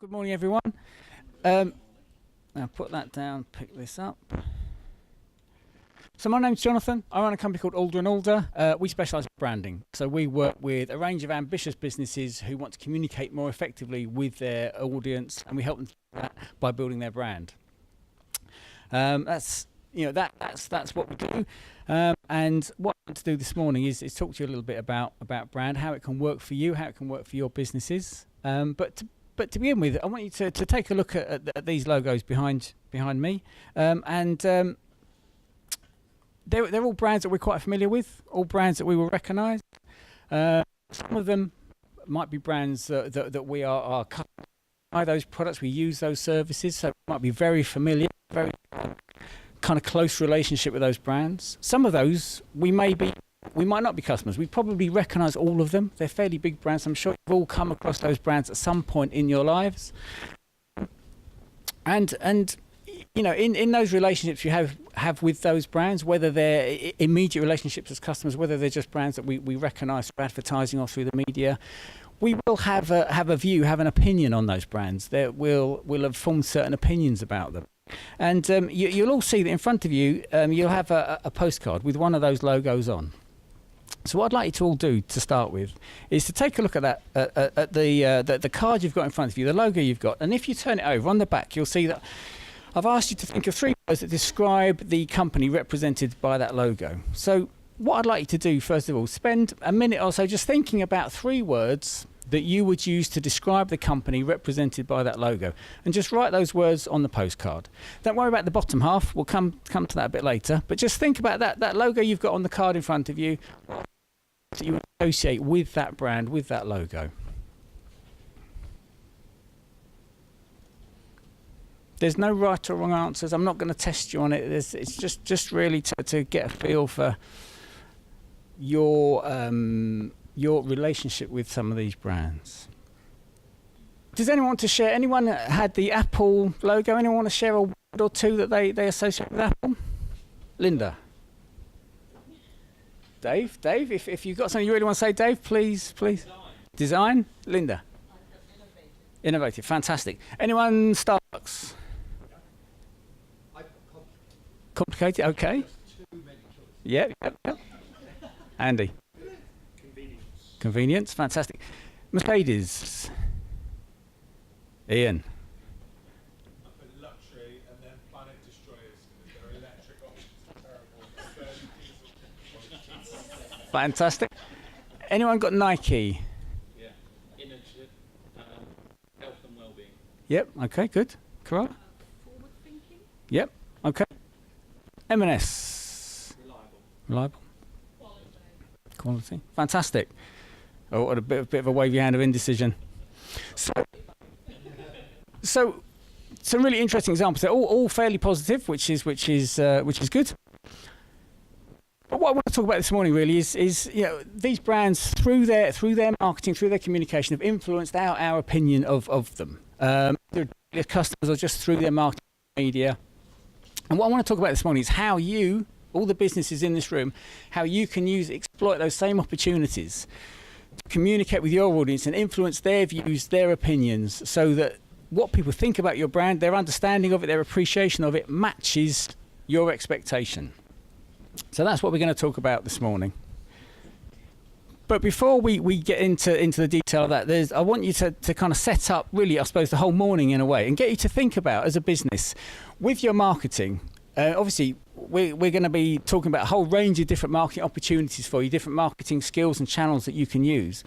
Good morning, everyone. Now put that down, pick this up. So my name's Jonathan. I run a company called Alder Alder. We specialise in branding. So we work with a range of ambitious businesses who want to communicate more effectively with their audience, and we help them do that by building their brand. That's what we do. And what I want to do this morning is talk to you a little bit about brand, how it can work for you, how it can work for your businesses. But to begin with, I want you to take a look at these logos behind me, and they're all brands that we're quite familiar with, all brands that we will recognise. Some of them might be brands that we are buy those products, we use those services, so it might be very familiar, very kind of close relationship with those brands. Some of those we might not be customers. We probably recognise all of them. They're fairly big brands. I'm sure you've all come across those brands at some point in your lives. And you know, in those relationships you have with those brands, whether they're immediate relationships as customers, whether they're just brands that we recognise through advertising or through the media, we will have a view, have an opinion on those brands. That we'll have formed certain opinions about them. And you'll all see that in front of you, you'll have a postcard with one of those logos on. So what I'd like you to all do to start with is to take a look at that, at the card you've got in front of you, the logo you've got, and if you turn it over on the back, you'll see that I've asked you to think of 3 words that describe the company represented by that logo. So what I'd like you to do, first of all, spend a minute or so just thinking about 3 words that you would use to describe the company represented by that logo, and just write those words on the postcard. Don't worry about the bottom half, we'll come to that a bit later, but just think about that logo you've got on the card in front of you that you associate with that brand, with that logo. There's no right or wrong answers. I'm not going to test you on it. It's just really to get a feel for your relationship with some of these brands. Does anyone want to share? Anyone had the Apple logo? Anyone want to share a word or two that they associate with Apple? Linda? Dave, if you've got something you really want to say, Dave, please. Design? Linda? Innovative, fantastic. Anyone Starbucks? Complicated, okay. Yep. Andy? Convenience, fantastic. Mercedes? Ian? I put luxury and then planet destroyers because their electric options are terrible. Fantastic. Anyone got Nike? Yeah, innovative, health and well-being. Yep, okay, good. Corolla? Forward thinking. Yep, okay. M&S? Reliable. Quality. Fantastic. Oh, what a bit of a wavy hand of indecision. So some really interesting examples. They're all fairly positive, which is good. But what I want to talk about this morning really is you know, these brands through their marketing, through their communication, have influenced our opinion of them. Their customers, or just through their marketing media. And what I want to talk about this morning is how you, all the businesses in this room, how you can exploit those same opportunities to communicate with your audience and influence their views, their opinions, so that what people think about your brand, their understanding of it, their appreciation of it, matches your expectation. So that's what we're going to talk about this morning. But before we get into the detail of that, I want you to kind of set up, really, I suppose, the whole morning in a way, and get you to think about, as a business, with your marketing. Obviously, we're going to be talking about a whole range of different marketing opportunities for you, different marketing skills and channels that you can use.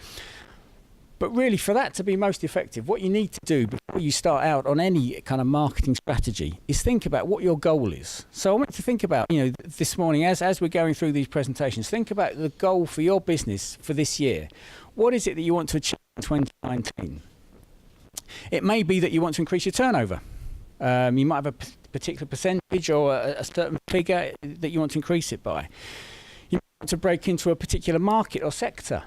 But really, for that to be most effective, what you need to do before you start out on any kind of marketing strategy is think about what your goal is. So I want you to think about, you know, this morning, as we're going through these presentations, think about the goal for your business for this year. What is it that you want to achieve in 2019? It may be that you want to increase your turnover. You might have a particular percentage or a certain figure that you want to increase it by. You might want to break into a particular market or sector.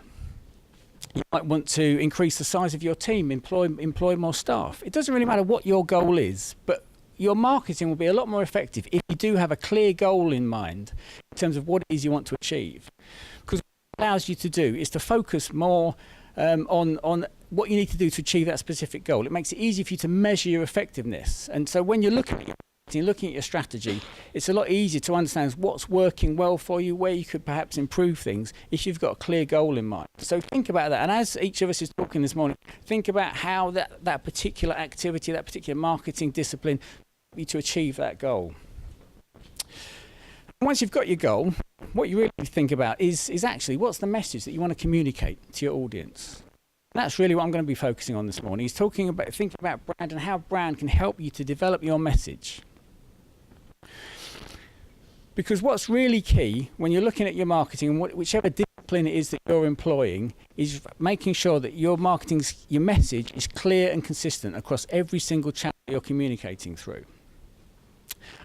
You might want to increase the size of your team, employ more staff. It doesn't really matter what your goal is, but your marketing will be a lot more effective if you do have a clear goal in mind in terms of what it is you want to achieve. Because what it allows you to do is to focus more on what you need to do to achieve that specific goal. It makes it easy for you to measure your effectiveness. And so when you're looking at your strategy, it's a lot easier to understand what's working well for you, where you could perhaps improve things if you've got a clear goal in mind. So think about that. And as each of us is talking this morning, think about how that particular activity, that particular marketing discipline, help you to achieve that goal. Once you've got your goal, what you really think about is actually what's the message that you want to communicate to your audience. And that's really what I'm going to be focusing on this morning. He's thinking about brand and how brand can help you to develop your message. Because what's really key when you're looking at your marketing, and whichever discipline it is that you're employing, is making sure that your message is clear and consistent across every single channel you're communicating through.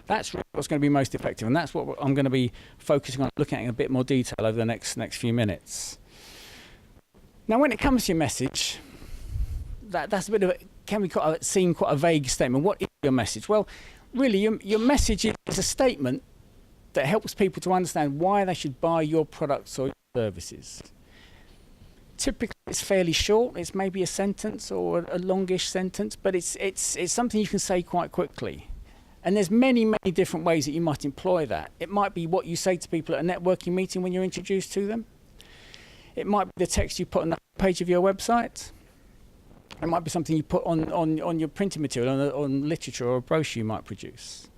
That's really what's going to be most effective, and that's what I'm going to be focusing on, looking at in a bit more detail over the next few minutes. Now, when it comes to your message, that's a bit of can be seem quite a vague statement. What is your message? Well, really, your message is a statement that helps people to understand why they should buy your products or your services. Typically, it's fairly short. It's maybe a sentence or a longish sentence, but it's something you can say quite quickly. And there's many, many different ways that you might employ that. It might be what you say to people at a networking meeting when you're introduced to them. It might be the text you put on the page of your website. It might be something you put on your printing material, on literature or a brochure you might produce.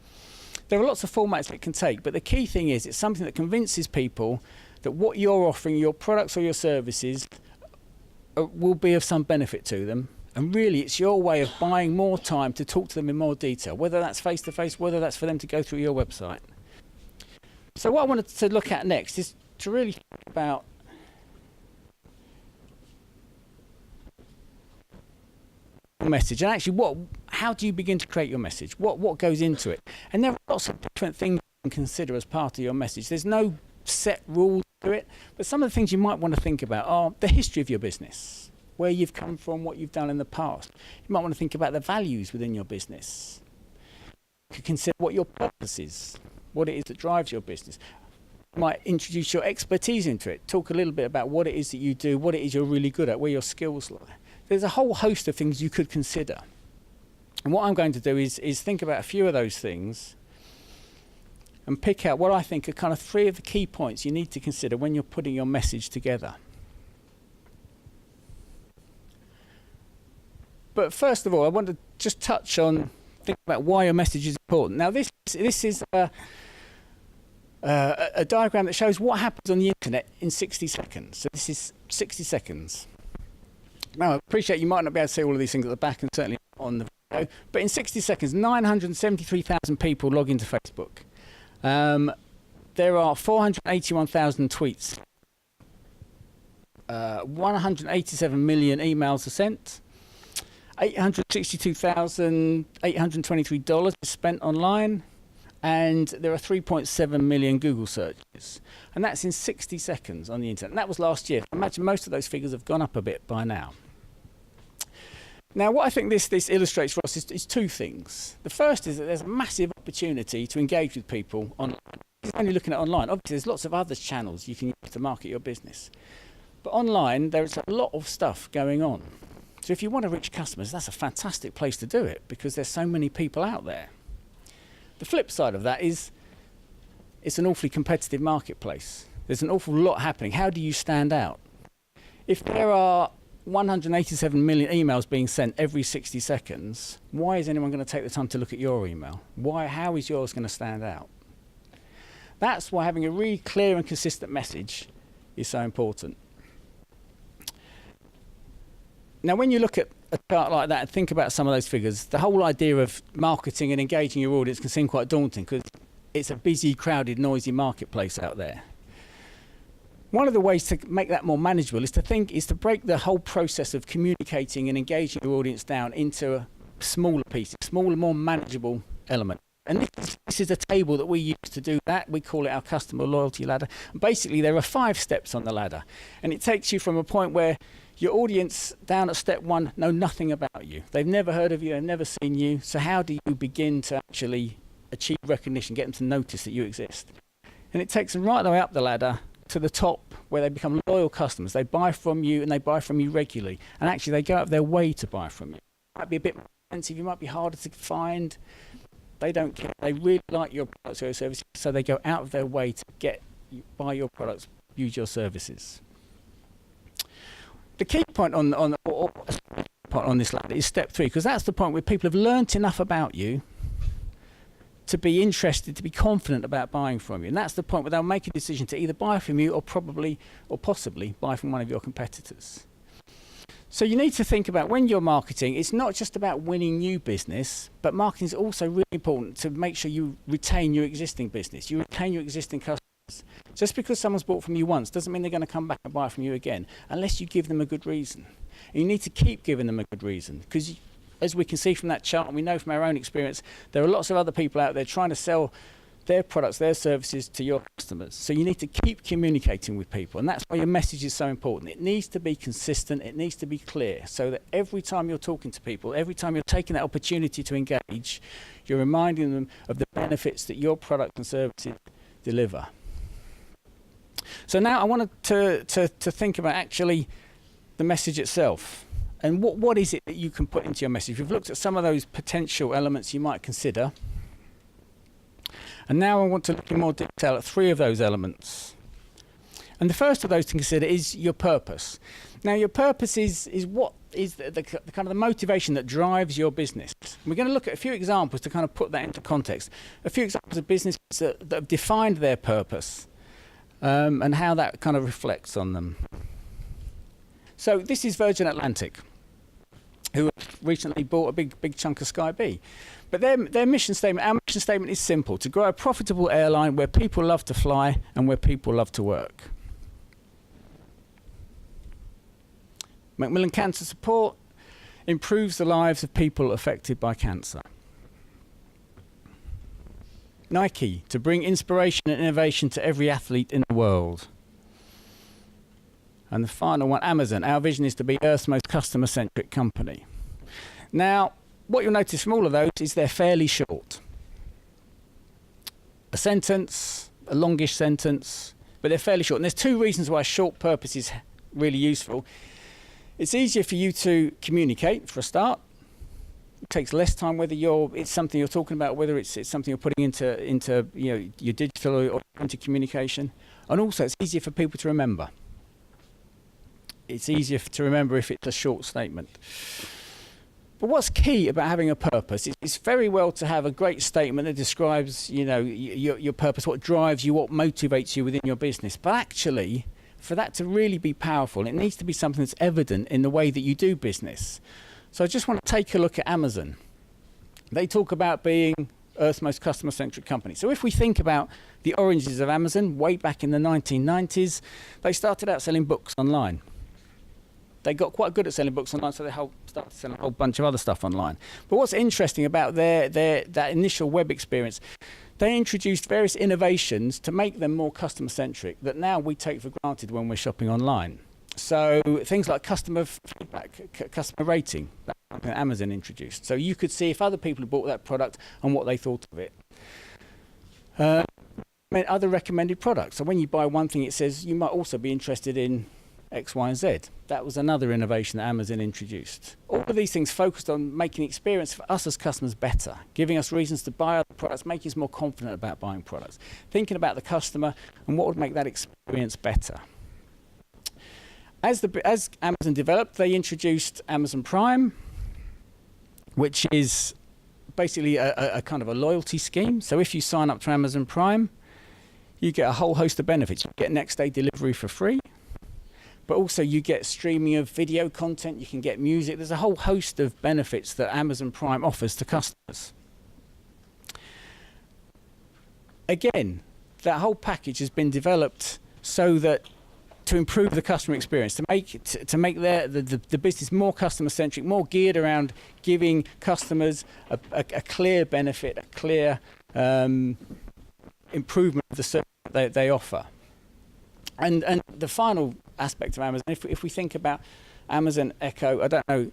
There are lots of formats it can take, but the key thing is it's something that convinces people that what you're offering, your products or your services, will be of some benefit to them. And really, it's your way of buying more time to talk to them in more detail, whether that's face-to-face, whether that's for them to go through your website. So what I wanted to look at next is to really think about message, and actually how do you begin to create your message? What goes into it? And there are lots of different things you can consider as part of your message. There's no set rules to it, but some of the things you might want to think about are the history of your business, where you've come from, what you've done in the past. You might want to think about the values within your business. You could consider what your purpose is, what it is that drives your business. You might introduce your expertise into it, talk a little bit about what it is that you do, what it is you're really good at, where your skills lie. There's a whole host of things you could consider. And what I'm going to do is think about a few of those things and pick out what I think are kind of 3 of the key points you need to consider when you're putting your message together. But first of all, I want to just think about why your message is important. Now, this is a diagram that shows what happens on the internet in 60 seconds. So this is 60 seconds. Now, I appreciate you might not be able to see all of these things at the back and certainly on the video, but in 60 seconds, 973,000 people log into Facebook. There are 481,000 tweets. 187 million emails are sent. $862,823 is spent online. And there are 3.7 million Google searches. And that's in 60 seconds on the internet. And that was last year. I imagine most of those figures have gone up a bit by now. Now, what I think this illustrates for us is 2 things. The first is that there's a massive opportunity to engage with people online. Only looking at online. Obviously, there's lots of other channels you can use to market your business. But online, there's a lot of stuff going on. So if you want to reach customers, that's a fantastic place to do it because there's so many people out there. The flip side of that is it's an awfully competitive marketplace. There's an awful lot happening. How do you stand out? If there are 187 million emails being sent every 60 seconds, why is anyone going to take the time to look at your email? How is yours going to stand out? That's why having a really clear and consistent message is so important. Now, when you look at a chart like that and think about some of those figures, the whole idea of marketing and engaging your audience can seem quite daunting because it's a busy, crowded, noisy marketplace out there. One of the ways to make that more manageable is to break the whole process of communicating and engaging your audience down into smaller pieces, smaller, more manageable elements. And this is a table that we use to do that. We call it our customer loyalty ladder. And basically, there are 5 steps on the ladder. And it takes you from a point where your audience down at step 1 know nothing about you. They've never heard of you, they've never seen you. So how do you begin to actually achieve recognition, get them to notice that you exist? And it takes them right the way up the ladder to the top where they become loyal customers. They buy from you and they buy from you regularly. And actually they go out of their way to buy from you. It might be a bit more expensive, you might be harder to find. They don't care. They really like your products or your services, so they go out of their way to buy your products, use your services. The key point on this ladder is step 3, because that's the point where people have learnt enough about you to be interested, to be confident about buying from you. And that's the point where they'll make a decision to either buy from you or possibly buy from one of your competitors. So you need to think about, when you're marketing, it's not just about winning new business, but marketing is also really important to make sure you retain your existing business, you retain your existing customers. Just because someone's bought from you once doesn't mean they're going to come back and buy from you again, unless you give them a good reason. And you need to keep giving them a good reason, because as we can see from that chart, and we know from our own experience, there are lots of other people out there trying to sell their products, their services to your customers. So you need to keep communicating with people, and that's why your message is so important. It needs to be consistent, it needs to be clear, so that every time you're talking to people, every time you're taking that opportunity to engage, you're reminding them of the benefits that your product and services deliver. So now I wanted to think about actually the message itself. And what is it that you can put into your message? We've looked at some of those potential elements you might consider. And now I want to look in more detail at 3 of those elements. And the first of those to consider is your purpose. Now, your purpose is what is the kind of the motivation that drives your business. And we're going to look at a few examples to kind of put that into context. A few examples of businesses that have defined their purpose and how that kind of reflects on them. So this is Virgin Atlantic, who have recently bought a big chunk of Sky B. But their mission statement, our mission statement is simple: to grow a profitable airline where people love to fly and where people love to work. Macmillan Cancer Support improves the lives of people affected by cancer. Nike, to bring inspiration and innovation to every athlete in the world. And the final one, Amazon. Our vision is to be Earth's most customer-centric company. Now, what you'll notice from all of those is they're fairly short. A sentence, a longish sentence, but they're fairly short. And there's 2 reasons why short purpose is really useful. It's easier for you to communicate, for a start. It takes less time whether it's something you're talking about, whether it's something you're putting into your digital or into communication. And also, it's easier for people to remember. It's easier to remember if it's a short statement. But what's key about having a purpose is it's very well to have a great statement that describes, your purpose, what drives you, what motivates you within your business. But actually, for that to really be powerful, it needs to be something that's evident in the way that you do business. So I just want to take a look at Amazon. They talk about being Earth's most customer-centric company. So if we think about the origins of Amazon, way back in the 1990s, they started out selling books online. They got quite good at selling books online, so they started selling a whole bunch of other stuff online. But what's interesting about that initial web experience, they introduced various innovations to make them more customer-centric that now we take for granted when we're shopping online. So things like customer feedback, customer rating, that's something that Amazon introduced. So you could see if other people had bought that product and what they thought of it. Other recommended products. So when you buy one thing, it says you might also be interested in X, Y, and Z. That was another innovation that Amazon introduced. All of these things focused on making the experience for us as customers better, giving us reasons to buy other products, making us more confident about buying products, thinking about the customer and what would make that experience better. As Amazon developed, they introduced Amazon Prime, which is basically a kind of a loyalty scheme. So if you sign up to Amazon Prime, you get a whole host of benefits. You get next day delivery for free, but also you get streaming of video content, you can get music. There's a whole host of benefits that Amazon Prime offers to customers. Again, that whole package has been developed so that to improve the customer experience, to make the business more customer-centric, more geared around giving customers a clear benefit, a clear improvement of the service they offer. And the final aspect of Amazon, if we think about Amazon Echo, I don't know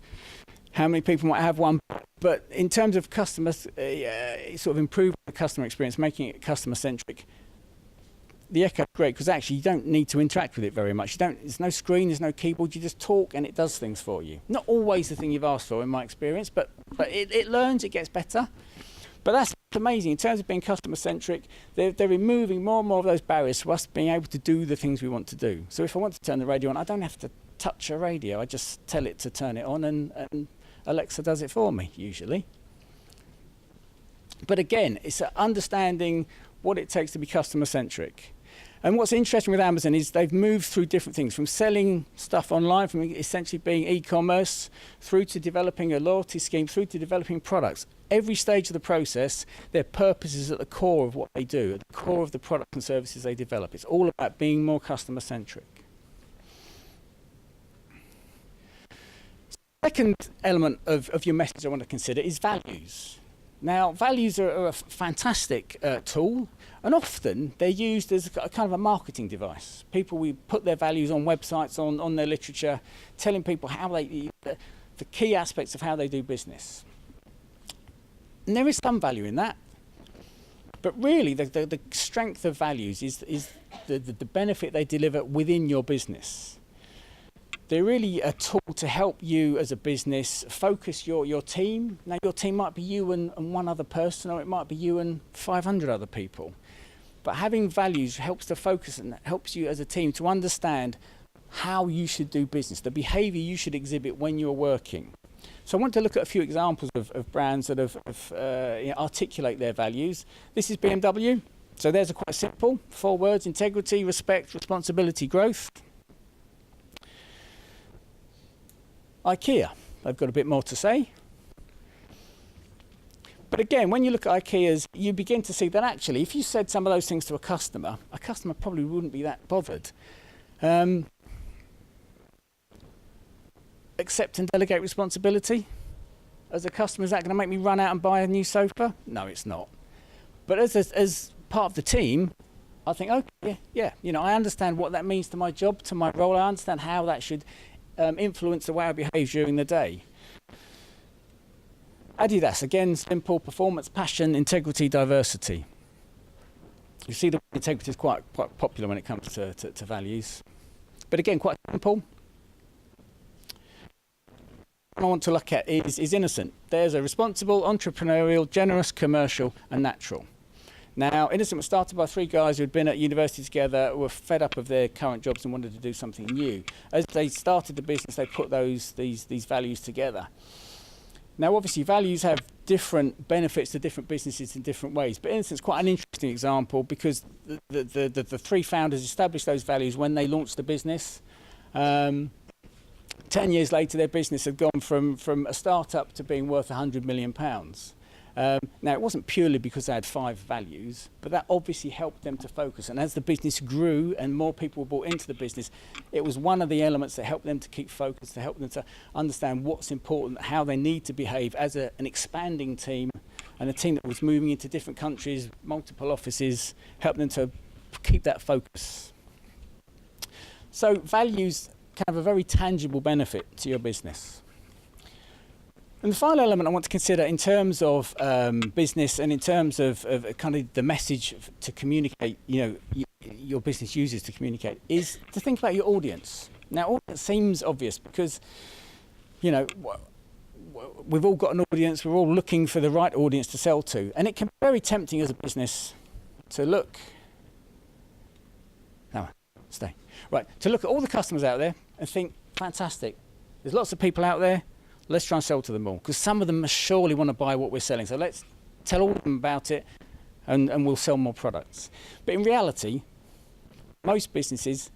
how many people might have one, but in terms of customers, sort of improving the customer experience, making it customer-centric, the Echo is great because actually you don't need to interact with it very much. There's no screen, there's no keyboard. You just talk and it does things for you. Not always the thing you've asked for in my experience, but it learns, it gets better. But that's amazing. In terms of being customer-centric, they're removing more and more of those barriers for us being able to do the things we want to do. So if I want to turn the radio on, I don't have to touch a radio. I just tell it to turn it on and Alexa does it for me, usually. But again, it's understanding what it takes to be customer-centric. And what's interesting with Amazon is they've moved through different things, from selling stuff online, from essentially being e-commerce, through to developing a loyalty scheme, through to developing products. Every stage of the process, their purpose is at the core of what they do, at the core of the products and services they develop. It's all about being more customer-centric. Second element of your message I want to consider is values. Now, values are a fantastic tool, and often they're used as a kind of a marketing device. People will put their values on websites, on their literature, telling people how the key aspects of how they do business. And there is some value in that, but really the strength of values is the benefit they deliver within your business. They're really a tool to help you as a business focus your team. Now, your team might be you and one other person, or it might be you and 500 other people. But having values helps to focus and helps you as a team to understand how you should do business, the behaviour you should exhibit when you're working. So I want to look at a few examples of brands that articulate their values. This is BMW. So theirs are quite simple. 4 words: integrity, respect, responsibility, growth. IKEA, they've got a bit more to say. But again, when you look at IKEA's, you begin to see that actually, if you said some of those things to a customer probably wouldn't be that bothered. Accept and delegate responsibility. As a customer, is that going to make me run out and buy a new sofa? No, it's not. But as part of the team, I think, okay, yeah, I understand what that means to my job, to my role. I understand how that should influence the way I behave during the day. Adidas, again, simple: performance, passion, integrity, diversity. You see, the integrity is quite popular when it comes to values. But again, quite simple. What I want to look at is innocent. There's a responsible, entrepreneurial, generous, commercial, and natural. Now, Innocent was started by 3 guys who had been at university together, were fed up of their current jobs and wanted to do something new. As they started the business, they put these values together. Now, obviously, values have different benefits to different businesses in different ways. But Innocent's quite an interesting example because the 3 founders established those values when they launched the business. 10 years later, their business had gone from a start-up to being worth £100 million. Now, it wasn't purely because they had 5 values, but that obviously helped them to focus. And as the business grew and more people were brought into the business, it was one of the elements that helped them to keep focused, to help them to understand what's important, how they need to behave as an expanding team, and a team that was moving into different countries, multiple offices, helped them to keep that focus. So values can have a very tangible benefit to your business. And the final element I want to consider in terms of business and in terms of kind of the message to communicate, your business uses to communicate, is to think about your audience. Now, audience seems obvious because, we've all got an audience, we're all looking for the right audience to sell to. And it can be very tempting as a business to look at all the customers out there and think, fantastic, there's lots of people out there. Let's try and sell to them all, because some of them surely want to buy what we're selling. So let's tell all of them about it and we'll sell more products. But in reality, most businesses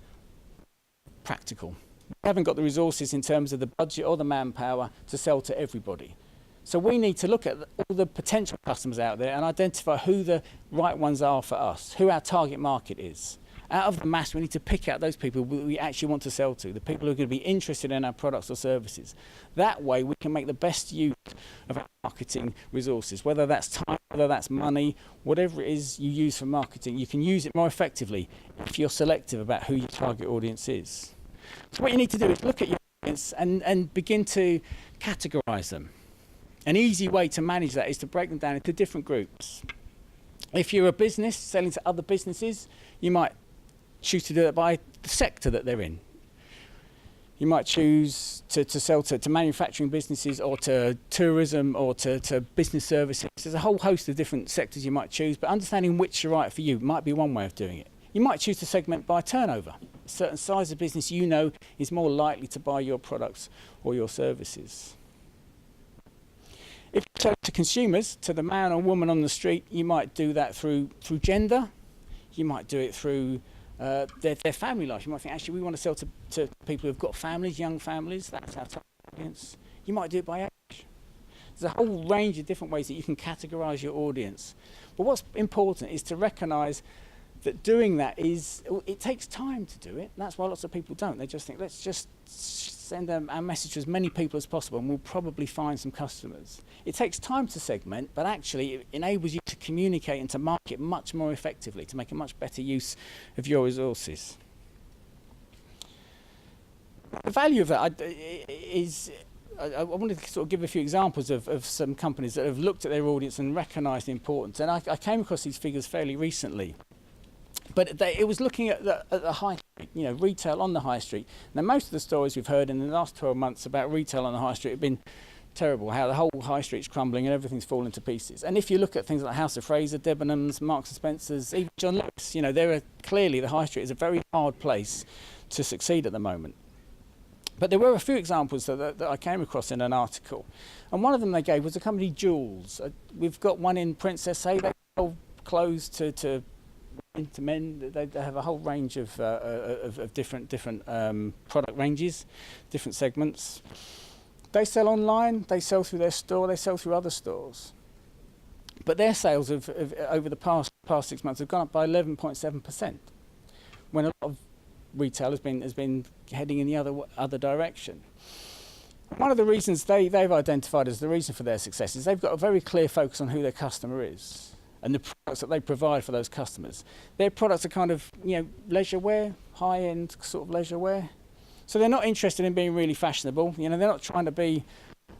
are practical. We haven't got the resources in terms of the budget or the manpower to sell to everybody. So we need to look at all the potential customers out there and identify who the right ones are for us, who our target market is. Out of the mass, we need to pick out those people we actually want to sell to, the people who are going to be interested in our products or services. That way, we can make the best use of our marketing resources, whether that's time, whether that's money, whatever it is you use for marketing. You can use it more effectively if you're selective about who your target audience is. So what you need to do is look at your audience and begin to categorize them. An easy way to manage that is to break them down into different groups. If you're a business selling to other businesses, you might choose to do that by the sector that they're in. You might choose to sell to manufacturing businesses or to tourism or to business services. There's a whole host of different sectors you might choose, but understanding which are right for you might be one way of doing it. You might choose to segment by turnover. A certain size of business you know is more likely to buy your products or your services. If you sell to consumers, to the man or woman on the street, you might do that through gender. You might do it through their family life. You might think, actually, we want to sell to people who've got families, young families. That's our target audience. You might do it by age. There's a whole range of different ways that you can categorise your audience. But what's important is to recognise that doing that it takes time to do it. That's why lots of people don't. They just think, let's just send our message to as many people as possible and we'll probably find some customers. It takes time to segment, but actually it enables you to communicate and to market much more effectively, to make a much better use of your resources. The value of that is, I wanted to sort of give a few examples of some companies that have looked at their audience and recognised the importance. And I came across these figures fairly recently. But it was looking at the high street, retail on the high street. Now, most of the stories we've heard in the last 12 months about retail on the high street have been terrible, how the whole high street's crumbling and everything's falling to pieces. And if you look at things like House of Fraser, Debenhams, Marks and Spencer's, even John Lewis, clearly the high street is a very hard place to succeed at the moment. But there were a few examples that I came across in an article. And one of them they gave was the company Joules. We've got one in Princess A. They sell clothes to men. They have a whole range of different product ranges, different segments. They sell online, they sell through their store, they sell through other stores. But their sales over the past 6 months have gone up by 11.7%, when a lot of retail has been heading in the other direction. One of the reasons they've identified as the reason for their success is they've got a very clear focus on who their customer is and the products that they provide for those customers. Their products are kind of, leisure wear, high-end sort of leisure wear. So they're not interested in being really fashionable. They're not trying to be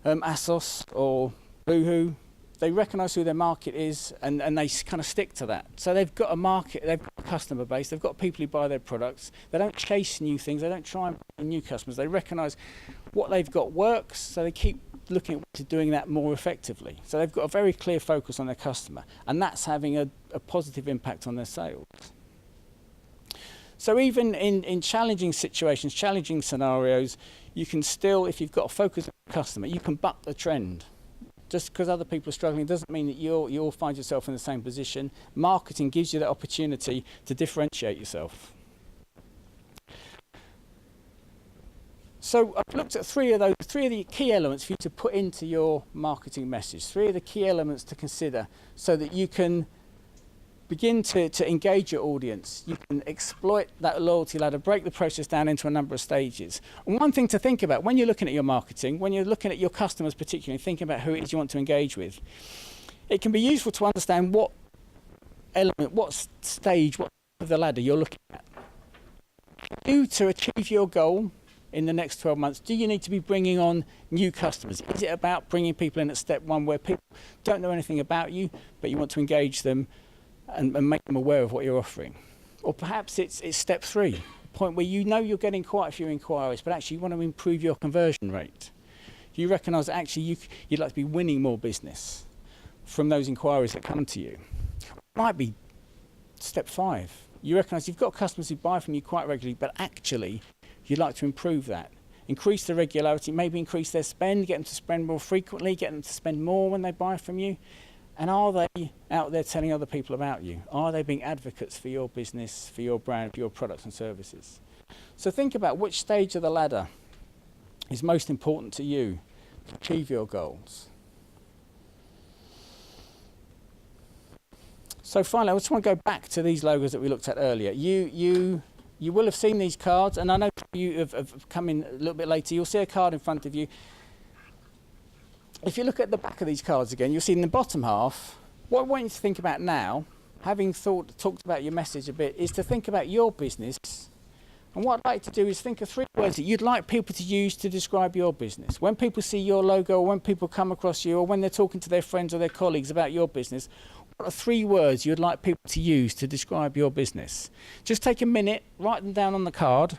ASOS or Boohoo. They recognise who their market is and they kind of stick to that. So they've got a market, they've got a customer base, they've got people who buy their products. They don't chase new things, they don't try and bring new customers. They recognise what they've got works, so they keep looking at doing that more effectively. So they've got a very clear focus on their customer, and that's having a positive impact on their sales. So even in challenging situations, challenging scenarios, you can still, if you've got a focus on the customer, you can buck the trend. Just because other people are struggling doesn't mean that you'll find yourself in the same position. Marketing gives you that opportunity to differentiate yourself. So I've looked at three of the key elements for you to put into your marketing message, three of the key elements to consider so that you can begin to engage your audience. You can exploit that loyalty ladder, break the process down into a number of stages. And one thing to think about when you're looking at your marketing, when you're looking at your customers particularly, thinking about who it is you want to engage with, it can be useful to understand what element, what stage, what of the ladder you're looking at. To achieve your goal in the next 12 months, do you need to be bringing on new customers? Is it about bringing people in at step one where people don't know anything about you, but you want to engage them and make them aware of what you're offering? Or perhaps it's step three, the point where you're getting quite a few inquiries, but actually you want to improve your conversion rate. You recognise that actually you'd like to be winning more business from those inquiries that come to you. It might be step 5. You recognise you've got customers who buy from you quite regularly, but actually you'd like to improve that. Increase the regularity, maybe increase their spend, get them to spend more frequently, get them to spend more when they buy from you. And are they out there telling other people about you? Are they being advocates for your business, for your brand, for your products and services? So think about which stage of the ladder is most important to you to achieve your goals. So finally, I just want to go back to these logos that we looked at earlier. You will have seen these cards, and I know you have come in a little bit later. You'll see a card in front of you. If you look at the back of these cards again, you'll see in the bottom half, what I want you to think about now, having talked about your message a bit, is to think about your business. And what I'd like to do is think of 3 words that you'd like people to use to describe your business. When people see your logo, or when people come across you, or when they're talking to their friends or their colleagues about your business, what are 3 words you'd like people to use to describe your business? Just take a minute, write them down on the card.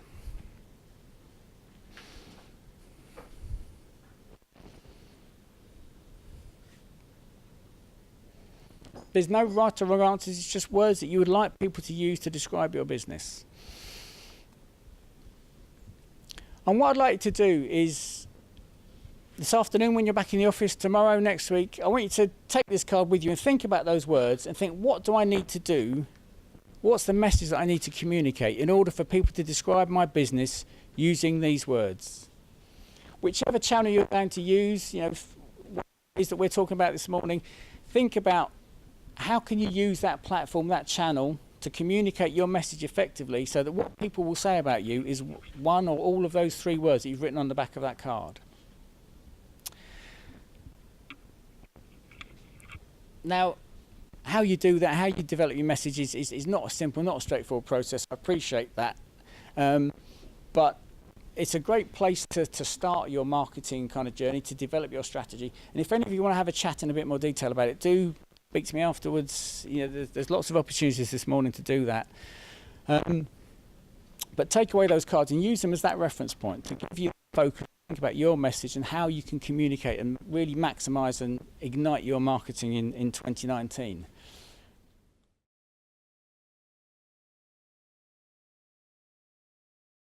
There's no right or wrong answers, it's just words that you would like people to use to describe your business. And what I'd like you to do is, this afternoon when you're back in the office, tomorrow, next week, I want you to take this card with you and think about those words and think, what do I need to do? What's the message that I need to communicate in order for people to describe my business using these words? Whichever channel you're going to use, what it is that we're talking about this morning, think about how can you use that platform, that channel, to communicate your message effectively so that what people will say about you is one or all of those 3 words that you've written on the back of that card. Now, how you do that, how you develop your message is not a simple, not a straightforward process. I appreciate that. But it's a great place to start your marketing kind of journey, to develop your strategy. And if any of you want to have a chat in a bit more detail about it, do speak to me afterwards. There's lots of opportunities this morning to do that. But take away those cards and use them as that reference point to give you focus, think about your message and how you can communicate and really maximise and ignite your marketing in 2019.